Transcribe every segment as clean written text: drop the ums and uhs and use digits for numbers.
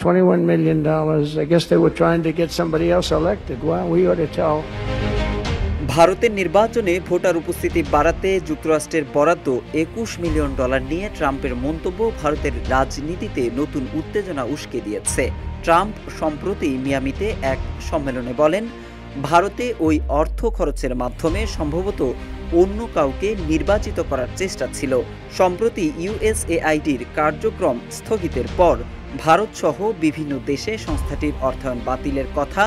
$21 million. I guess they were trying to get somebody else elected. Well, we ought to tell. ভারতের নির্বাচনে voter উপস্থিতি বাড়াতে যুক্তরাষ্ট্রের বরাদ্দ $21 মিলিয়ন নিয়ে ট্রাম্পের মন্তব্য ভারতের রাজনীতিতে নতুন উত্তেজনা উস্কে দিয়েছে। ট্রাম্প সম্প্রতি মিয়ামিতে এক সম্মেলনে বলেন, ভারতে ওই অর্থ খরচের মাধ্যমে সম্ভবত অন্য কাউকে নির্বাচিত করার চেষ্টা ছিল। সম্প্রতি ইউএসএআইডির কার্যক্রম স্থগিতের পর ভারতসহ বিভিন্ন দেশে সংস্থাটির অর্থায়ন বাতিলের কথা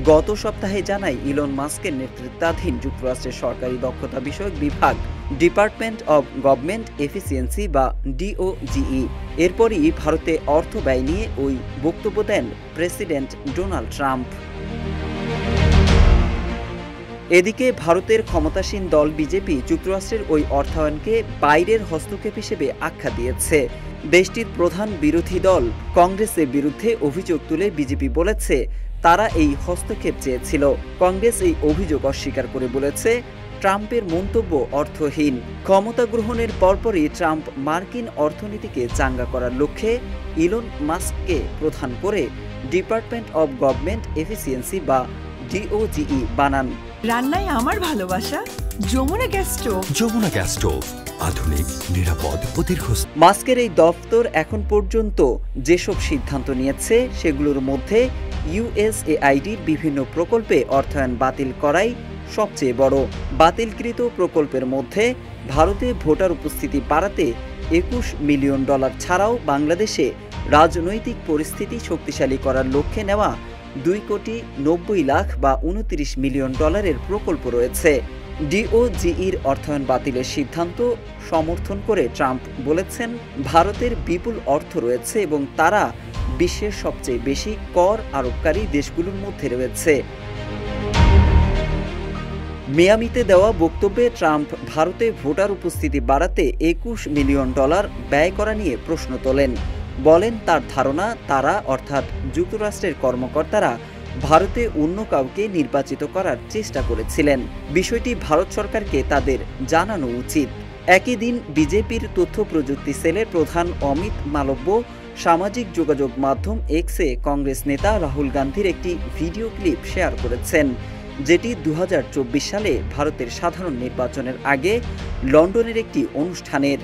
গত সপ্তাহে জানায় ইলন মাস্কের নেতৃত্বাধীন যুক্তরাষ্ট্রের সরকারি দক্ষতা বিষয়ক বিভাগ, ডিপার্টমেন্ট অব গভর্নমেন্ট এফিসিয়েন্সি বা ডিওজিই। এরপরই ভারতে অর্থ ব্যয় নিয়ে ওই বক্তব্য দেন প্রেসিডেন্ট ডোনাল্ড ট্রাম্প। এদিকে ভারতের ক্ষমতাসীন দল বিজেপি যুক্তরাষ্ট্রের ওই অর্থায়নকে বাইরের হস্তক্ষেপ হিসেবে আখ্যা দিয়েছে। দেশটির প্রধান বিরোধী দল কংগ্রেসের বিরুদ্ধে অভিযোগ তুলে বিজেপি বলেছে তারা এই হস্তক্ষেপ চেয়েছিল। কংগ্রেস এই অভিযোগ অস্বীকার করে বলেছে ট্রাম্পের মন্তব্য অর্থহীন। ক্ষমতা গ্রহণের পরপরই ট্রাম্প মার্কিন অর্থনীতিকে চাঙ্গা করার লক্ষ্যে ইলন মাস্ককে প্রধান করে ডিপার্টমেন্ট অব গভর্নমেন্ট এফিসিয়েন্সি বা ডিওজিই বানান। রান্নায় আমার ভালোবাসা Jamuna gas stove. Jamuna gas stove, আধুনিক, নিরাপদ ও দীর্ঘস্থায়ী। মাস্কের এই দফতর এখন পর্যন্ত যেসব সিদ্ধান্ত নিয়েছে সেগুলোর মধ্যে ইউএসএআইডির বিভিন্ন প্রকল্পে অর্থায়ন বাতিল করাই সবচেয়ে বড়। বাতিলকৃত প্রকল্পের মধ্যে ভারতে ভোটার উপস্থিতি বাড়াতে $21 মিলিয়ন ছাড়াও বাংলাদেশে রাজনৈতিক পরিস্থিতি শক্তিশালী করার লক্ষ্যে নেওয়া $2,90,00,000 বা $29 মিলিয়ন প্রকল্প রয়েছে। ডিওজিইর অর্থায়ন বাতিলের সিদ্ধান্ত সমর্থন করে ট্রাম্প বলেছেন, ভারতের বিপুল অর্থ রয়েছে এবং তারা বিশ্বের সবচেয়ে বেশি কর আরোপকারী দেশগুলোর মধ্যে রয়েছে। মিয়ামিতে দেওয়া বক্তব্যে ট্রাম্প ভারতে ভোটার উপস্থিতি বাড়াতে $21 মিলিয়ন ব্যয় করা নিয়ে প্রশ্ন তোলেন। বলেন তার ধারণা তারা অর্থাৎ যুক্তরাষ্ট্রের কর্মকর্তারা ভারতে অন্য কাউকে নির্বাচিত করার চেষ্টা করেছিলেন। বিষয়টি ভারত সরকারকে তাদের জানানো উচিত। একই দিন বিজেপির তথ্য প্রযুক্তি সেলের প্রধান অমিত মালব্য সামাজিক যোগাযোগ মাধ্যম এক্সে কংগ্রেস নেতা রাহুল গান্ধীর একটি ভিডিও ক্লিপ শেয়ার করেছেন, যেটি 2024 সালে ভারতের সাধারণ নির্বাচনের আগে লন্ডনের একটি অনুষ্ঠানের।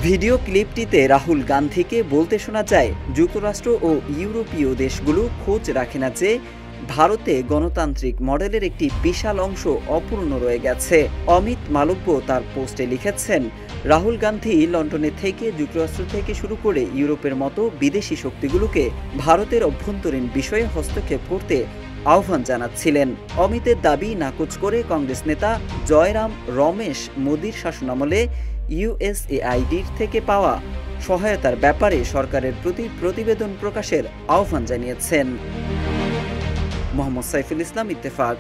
ভিডিও ক্লিপটিতে রাহুল গান্ধীকে বলতে শোনা যায়, যুক্তরাষ্ট্র ও ইউরোপীয় দেশগুলো খোঁজ রাখে না যে ভারতে গণতান্ত্রিক মডেলের একটি বিশাল অংশ অপূর্ণ রয়ে গেছে। অমিত মালব্য তার পোস্টে লিখেছেন, রাহুল গান্ধী লন্ডনে থেকে যুক্তরাষ্ট্র থেকে শুরু করে ইউরোপের মতো বিদেশি শক্তিগুলোকে ভারতের অভ্যন্তরীণ বিষয়ে হস্তক্ষেপ করতে আহ্বান জানাচ্ছিলেন। অমিতের দাবি নাকচ করে কংগ্রেস নেতা জয়রাম রমেশ মোদির শাসনামলে ইউএসএআইডির থেকে পাওয়া সহায়তার ব্যাপারে সরকারের প্রতি প্রতিবেদন প্রকাশের আহ্বান জানিয়েছেন। মোহাম্মদ সাইফুল ইসলাম, ইত্তেফাক।